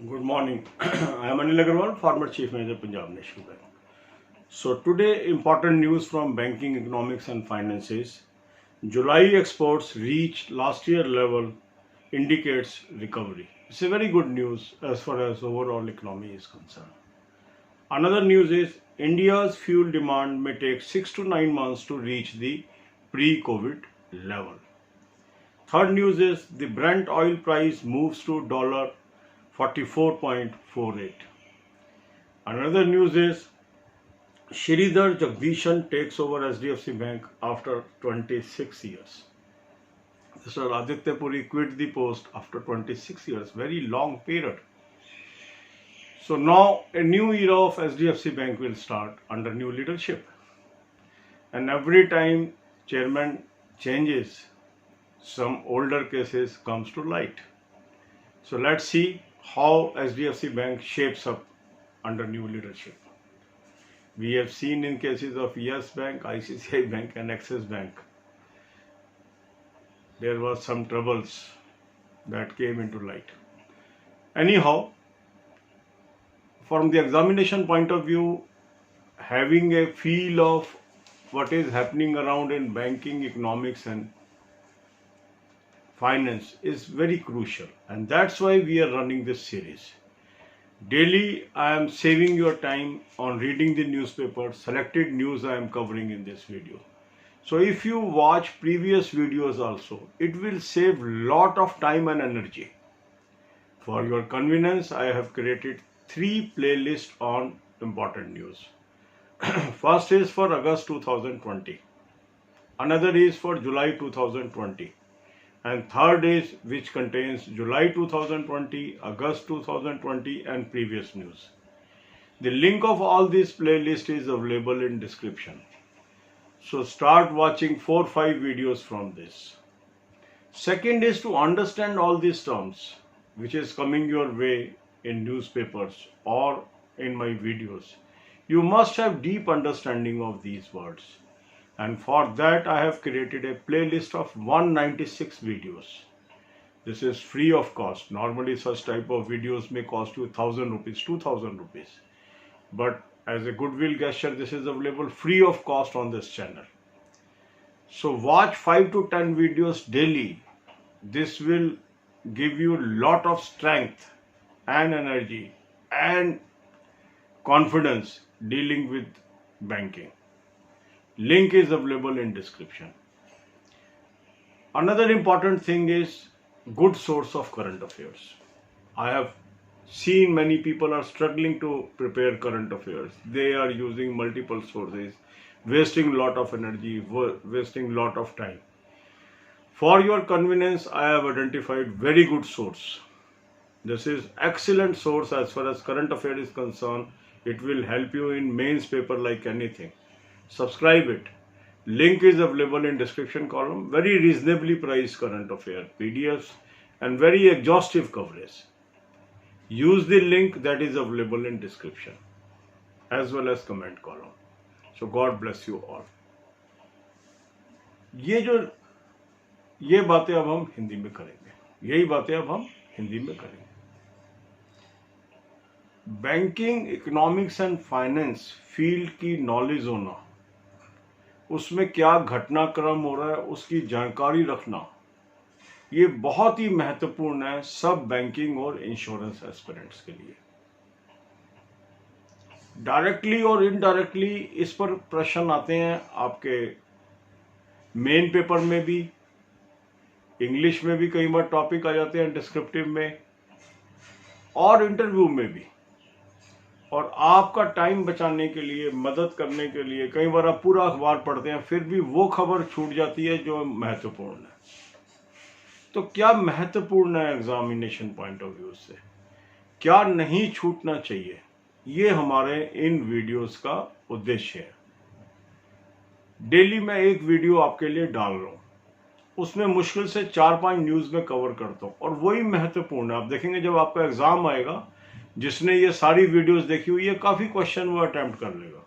Good morning. I am Anil Agarwal, former Chief Manager, Punjab National Bank. So today, important news from banking, economics and finances. July exports reached last year level, indicates recovery. It's a very good news as far as overall economy is concerned. Another news is India's fuel demand may take 6 to 9 months to reach the pre-COVID level. Third news is the Brent oil price moves to $44.48. Another news is Sridhar Jagdishan takes over SDFC Bank after 26 years. Mr. Aditya Puri quit the post after 26 years, very long period. So now a new era of SDFC Bank will start under new leadership. And every time chairman changes, some older cases comes to light. So let's see how SDFC Bank shapes up under new leadership. We have seen in cases of Yes Bank, ICICI Bank and Axis Bank, there were some troubles that came into light. Anyhow, from the examination point of view, having a feel of what is happening around in banking, economics and finance is very crucial, and that's why we are running this series. Daily, I am saving your time on reading the newspaper, selected news I am covering in this video. So if you watch previous videos also, it will save lot of time and energy. For your convenience, I have created 3 playlists on important news. First is for August 2020. Another is for July 2020. And third is which contains July 2020, August 2020 and previous news. The link of all these playlists is available in description. So start watching 4-5 videos from this. Second is to understand all these terms which is coming your way in newspapers or in my videos. You must have deep understanding of these words. And for that I have created a playlist of 196 videos. This is free of cost. Normally such type of videos may cost you 1000 rupees, 2000 rupees. But as a goodwill gesture, this is available free of cost on this channel. So watch 5 to 10 videos daily. This will give you a lot of strength and energy and confidence dealing with banking. Link is available in description. Another important thing is good source of current affairs. I have seen many people are struggling to prepare current affairs. They are using multiple sources, wasting lot of energy, wasting lot of time. For your convenience, I have identified very good source. This is excellent source as far as current affair is concerned. It will help you in mains paper like anything. Subscribe it. Link is available in description column. Very reasonably priced current affair PDFs and very exhaustive coverage. Use the link that is available in description as well as comment column. So God bless you all. ये बातें अब हम हिंदी में करेंगे. यही बातें अब हम हिंदी में करेंगे. Banking, economics and finance field की नॉलेज होना, उसमें क्या घटनाक्रम हो रहा है उसकी जानकारी रखना, ये बहुत ही महत्वपूर्ण है सब बैंकिंग और इंश्योरेंस एस्पिरेंट्स के लिए. डायरेक्टली और इनडायरेक्टली इस पर प्रश्न आते हैं आपके मेन पेपर में भी, इंग्लिश में भी कई बार टॉपिक आ जाते हैं डिस्क्रिप्टिव में और इंटरव्यू में भी. और आपका टाइम बचाने के लिए, मदद करने के लिए कई बार आप पूरा अखबार पढ़ते हैं फिर भी वो खबर छूट जाती है जो महत्वपूर्ण है. तो क्या महत्वपूर्ण है एग्जामिनेशन पॉइंट ऑफ व्यू से, क्या नहीं छूटना चाहिए, ये हमारे इन वीडियोस का उद्देश्य है. डेली मैं एक वीडियो आपके लिए डाल रहा हूँ, उसमें मुश्किल से 4-5 न्यूज़ में कवर करता हूँ और वही महत्वपूर्ण है. आप देखेंगे जब आपका एग्जाम आएगा, जिसने ये सारी वीडियोस देखी हुई है काफ़ी क्वेश्चन वो अटेम्प्ट कर लेगा.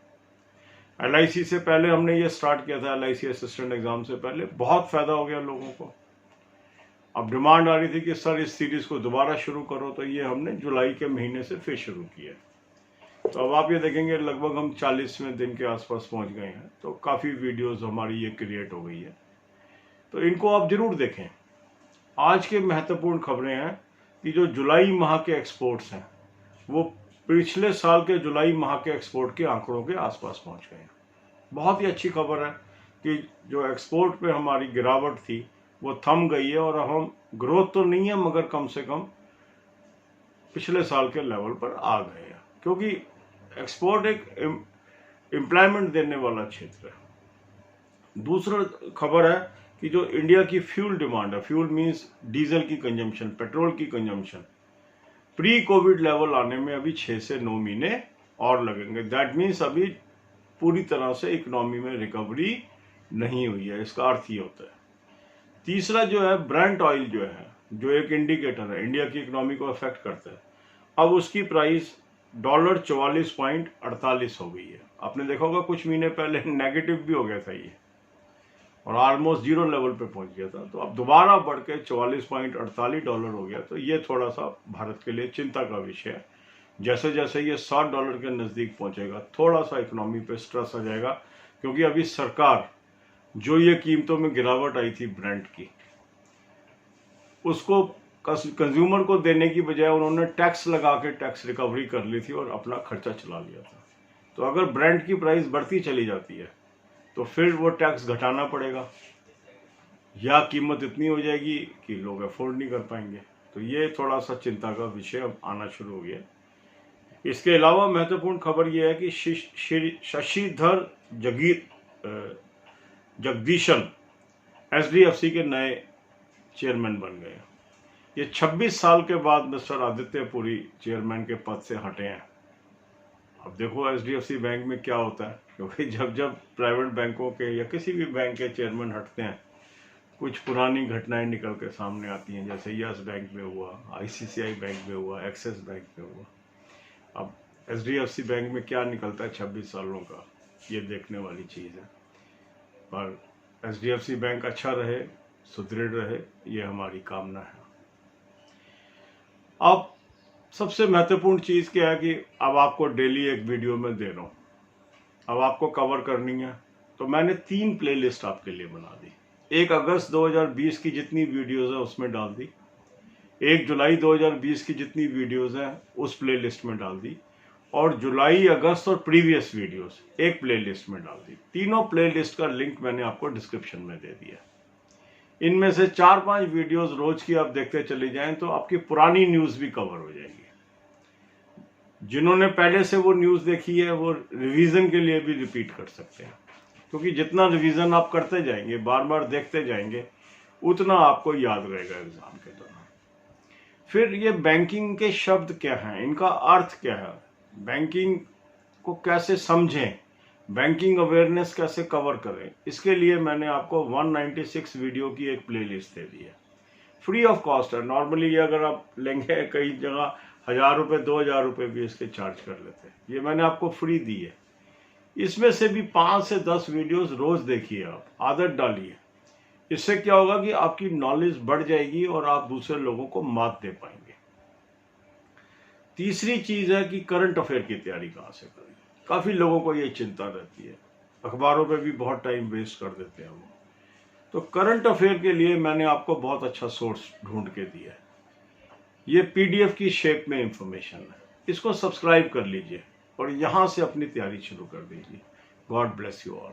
LIC से पहले हमने ये स्टार्ट किया था, LIC असिस्टेंट एग्जाम से पहले बहुत फ़ायदा हो गया लोगों को. अब डिमांड आ रही थी कि सर इस सीरीज़ को दोबारा शुरू करो, तो ये हमने जुलाई के महीने से फिर शुरू किया। तो अब आप ये देखेंगे लगभग हम 40वें दिन के आसपास पहुंच गए हैं, तो काफ़ी वीडियोस हमारी ये क्रिएट हो गई है, तो इनको आप ज़रूर देखें। आज के महत्वपूर्ण खबरें हैं कि जो जुलाई माह के एक्सपोर्ट्स हैं वो पिछले साल के जुलाई माह के एक्सपोर्ट के आंकड़ों के आसपास पहुंच गए हैं। बहुत ही अच्छी खबर है कि जो एक्सपोर्ट पे हमारी गिरावट थी वो थम गई है, और अब हम ग्रोथ तो नहीं है मगर कम से कम पिछले साल के लेवल पर आ गए हैं, क्योंकि एक्सपोर्ट एक एम्प्लॉयमेंट देने वाला क्षेत्र है। दूसरा खबर है कि जो इंडिया की फ्यूल डिमांड है, फ्यूल मीन्स डीजल की कंजम्पशन, पेट्रोल की कंजम्पशन, प्री कोविड लेवल आने में अभी 6 से 9 महीने और लगेंगे। दैट मीन्स अभी पूरी तरह से इकोनॉमी में रिकवरी नहीं हुई है, इसका अर्थ ये होता है। तीसरा जो है ब्रेंट ऑयल जो एक इंडिकेटर है, इंडिया की इकोनॉमी को अफेक्ट करता है, अब उसकी प्राइस $44.48 हो गई है। आपने देखा होगा कुछ महीने पहले नेगेटिव भी हो गया था ये, और ऑलमोस्ट जीरो लेवल पे पहुंच गया था, तो अब दोबारा बढ़ के $44.48 हो गया। तो ये थोड़ा सा भारत के लिए चिंता का विषय है। जैसे जैसे ये $60 के नज़दीक पहुंचेगा, थोड़ा सा इकोनॉमी पे स्ट्रेस आ जाएगा, क्योंकि अभी सरकार जो ये कीमतों में गिरावट आई थी ब्रेंट की, उसको कंज्यूमर को देने की बजाय उन्होंने टैक्स लगा के टैक्स रिकवरी कर ली थी और अपना खर्चा चला लिया था। तो अगर ब्रेंट की प्राइस बढ़ती चली जाती है तो फिर वो टैक्स घटाना पड़ेगा, या कीमत इतनी हो जाएगी कि लोग अफोर्ड नहीं कर पाएंगे। तो ये थोड़ा सा चिंता का विषय अब आना शुरू हो गया। इसके अलावा महत्वपूर्ण खबर यह है कि शशिधर जगदीशन HDFC के नए चेयरमैन बन गए। ये 26 साल के बाद मिस्टर आदित्य पुरी चेयरमैन के पद से हटे हैं। अब देखो HDFC बैंक में क्या होता है, क्योंकि जब प्राइवेट बैंकों के या किसी भी बैंक के चेयरमैन हटते हैं, कुछ पुरानी घटनाएं निकल के सामने आती हैं, जैसे यस बैंक में हुआ, ICICI बैंक में हुआ, एक्सिस बैंक में हुआ। अब HDFC बैंक में क्या निकलता है 26 सालों का, ये देखने वाली चीज़ है। पर HDFC बैंक अच्छा रहे, सुदृढ़ रहे, ये हमारी कामना है। अब सबसे महत्वपूर्ण चीज़ क्या है कि अब आपको डेली एक वीडियो में दे रहा हूँ, अब आपको कवर करनी है, तो मैंने 3 प्लेलिस्ट आपके लिए बना दी। 1 अगस्त 2020 की जितनी वीडियोस है उसमें डाल दी, 1 जुलाई 2020 की जितनी वीडियोस हैं उस प्लेलिस्ट में डाल दी, और जुलाई, अगस्त और प्रीवियस वीडियोस एक प्लेलिस्ट में डाल दी। तीनों प्लेलिस्ट का लिंक मैंने आपको डिस्क्रिप्शन में दे दिया। इनमें से 4-5 वीडियोस रोज की आप देखते चले जाएं तो आपकी पुरानी न्यूज़ भी कवर हो जाएगी। जिन्होंने पहले से वो न्यूज़ देखी है वो रिवीजन के लिए भी रिपीट कर सकते हैं, क्योंकि जितना रिवीजन आप करते जाएंगे, बार बार देखते जाएंगे, उतना आपको याद रहेगा एग्जाम के दौरान। फिर ये बैंकिंग के शब्द क्या हैं, इनका अर्थ क्या है, बैंकिंग को कैसे समझें, बैंकिंग अवेयरनेस कैसे कवर करें, इसके लिए मैंने आपको 196 वीडियो की एक प्लेलिस्ट दे दी है। फ्री ऑफ कॉस्ट है। नॉर्मली ये अगर आप लेंगे कई जगह 1000 रुपये 2000 रुपये भी इसके चार्ज कर लेते हैं, ये मैंने आपको फ्री दी है। इसमें से भी 5 से 10 वीडियोस रोज देखिए, आप आदत डालिए। इससे क्या होगा कि आपकी नॉलेज बढ़ जाएगी और आप दूसरे लोगों को मात दे पाएंगे। तीसरी चीज है कि करंट अफेयर की तैयारी कहाँ से करें। काफी लोगों को ये चिंता रहती है, अखबारों पे भी बहुत टाइम वेस्ट कर देते हैं वो। तो करंट अफेयर के लिए मैंने आपको बहुत अच्छा सोर्स ढूंढ के दिया है। ये PDF की शेप में इंफॉर्मेशन है, इसको सब्सक्राइब कर लीजिए और यहाँ से अपनी तैयारी शुरू कर दीजिए। God bless you all.